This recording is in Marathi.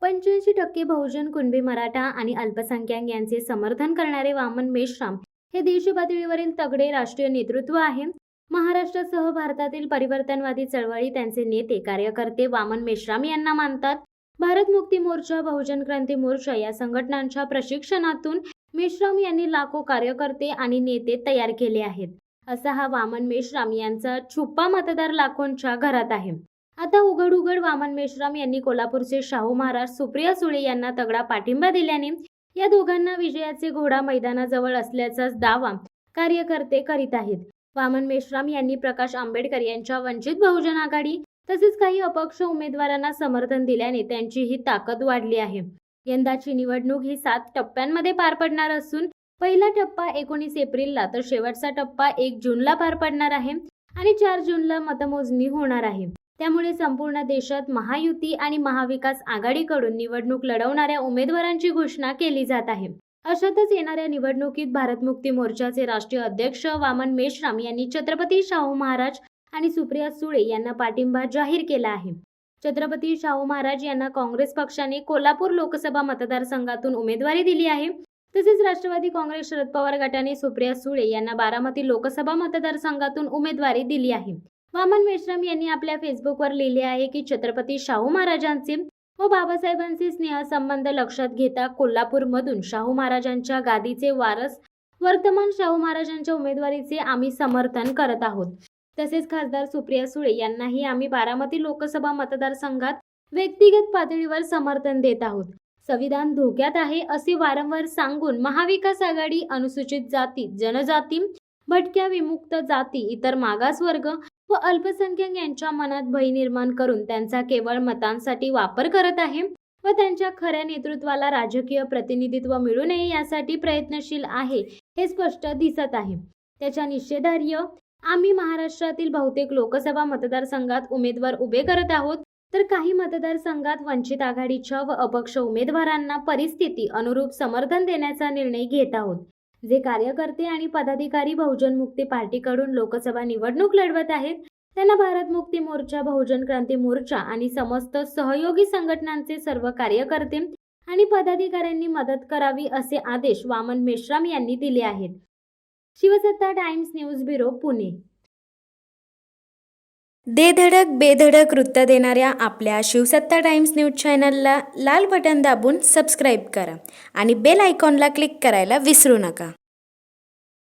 85% बहुजन कुणबी मराठा आणि अल्पसंख्याक यांचे समर्थन करणारे वामन मेश्राम हे देश पातळीवरील तगडे राष्ट्रीय नेतृत्व आहे. महाराष्ट्रासह भारतातील परिवर्तनवादी चळवळी त्यांचे नेते कार्यकर्ते वामन मेश्राम यांना मानतात. भारत मुक्ती मोर्चा, बहुजन क्रांती मोर्चा या संघटनांच्या प्रशिक्षणातून मेश्राम यांनी लाखो कार्यकर्ते आणि नेते तयार केले आहेत. असा हा वामन मेश्राम यांचा छुपा मतदार लाखोंच्या घरात आहे. आता उघड वामन मेश्राम यांनी कोल्हापूरचे शाहू महाराज सुप्रिया सुळे यांना तगडा पाठिंबा दिल्याने या दोघांना विजयाचे घोडा मैदानाजवळ असल्याचा दावा कार्यकर्ते करीत आहेत. वामन मेश्राम यांनी प्रकाश आंबेडकर यांच्या वंचित बहुजन आघाडी तसेच काही अपक्ष उमेदवारांना समर्थन दिल्याने त्यांची ही ताकद वाढली आहे. यंदाची निवडणूक ही 7 टप्प्यांमध्ये पार पडणार असून पहिला टप्पा 19 एप्रिलला तर शेवटचा टप्पा 1 जूनला पार पडणार आहे आणि 4 जूनला मतमोजणी होणार आहे. त्यामुळे संपूर्ण देशात महायुती आणि महाविकास आघाडीकडून निवडणूक लढवणाऱ्या उमेदवारांची घोषणा केली जात आहे. अशातच येणाऱ्या निवडणुकीत भारत मुक्ती मोर्चाचे राष्ट्रीय अध्यक्ष वामन मेश्राम यांनी छत्रपती शाहू महाराज आणि सुप्रिया सुळे यांना पाठिंबा जाहीर केला आहे. छत्रपती शाहू महाराज यांना काँग्रेस पक्षाने कोल्हापूर लोकसभा मतदारसंघातून उमेदवारी दिली आहे. तसेच राष्ट्रवादी काँग्रेस शरद पवार गटाने सुप्रिया सुळे यांना बारामती लोकसभा मतदारसंघातून उमेदवारी दिली आहे. वामन मेश्राम यांनी आपल्या फेसबुकवर लिहिले आहे की छत्रपती शाहू महाराजांचे व बाबासाहेबांचे स्नेहसंबंध लक्षात घेता कोल्हापूरमधून शाहू महाराजांच्या गादीचे वारस वर्तमान शाहू महाराजांच्या उमेदवारीचे आम्ही समर्थन करत आहोत. तसेच खासदार सुप्रिया सुळे यांनाही आम्ही बारामती लोकसभा मतदारसंघात व्यक्तिगत पातळीवर समर्थन देत आहोत. संविधान धोक्यात आहे असे वारंवार सांगून महाविकास आघाडी अनुसूचित जाती, जनजाती, भटक्या, विमुक्त जाती, इतर मागासवर्ग व अल्पसंख्याक यांच्या मनात भय निर्माण करून त्यांचा केवळ मतांसाठी वापर करत आहे व त्यांच्या खऱ्या नेतृत्वाला राजकीय प्रतिनिधित्व मिळू नये यासाठी प्रयत्नशील आहे हे स्पष्ट दिसत आहे. त्याच्या निषेधार्थ आम्ही महाराष्ट्रातील बहुतेक लोकसभा मतदारसंघात उमेदवार उभे करत आहोत, तर काही मतदारसंघात वंचित आघाडीच्या व अपक्ष उमेदवारांना परिस्थिती अनुरूप समर्थन देण्याचा निर्णय घेत आहोत. जे कार्यकर्ते आणि पदाधिकारी बहुजन मुक्ती पार्टीकडून लोकसभा निवडणूक लढवत आहेत त्यांना भारत मुक्ती मोर्चा, बहुजन क्रांती मोर्चा आणि समस्त सहयोगी संघटनांचे सर्व कार्यकर्ते आणि पदाधिकाऱ्यांनी मदत करावी असे आदेश वामन मेश्राम यांनी दिले आहेत. शिवसत्ता टाइम्स न्यूज ब्युरो, पुणे. धडक बेधडक वृत्त देणाऱ्या आपल्या शिवसत्ता टाइम्स न्यूज चॅनलला लाल बटन दाबून सबस्क्राईब करा आणि बेल आयकॉनला क्लिक करायला विसरू नका.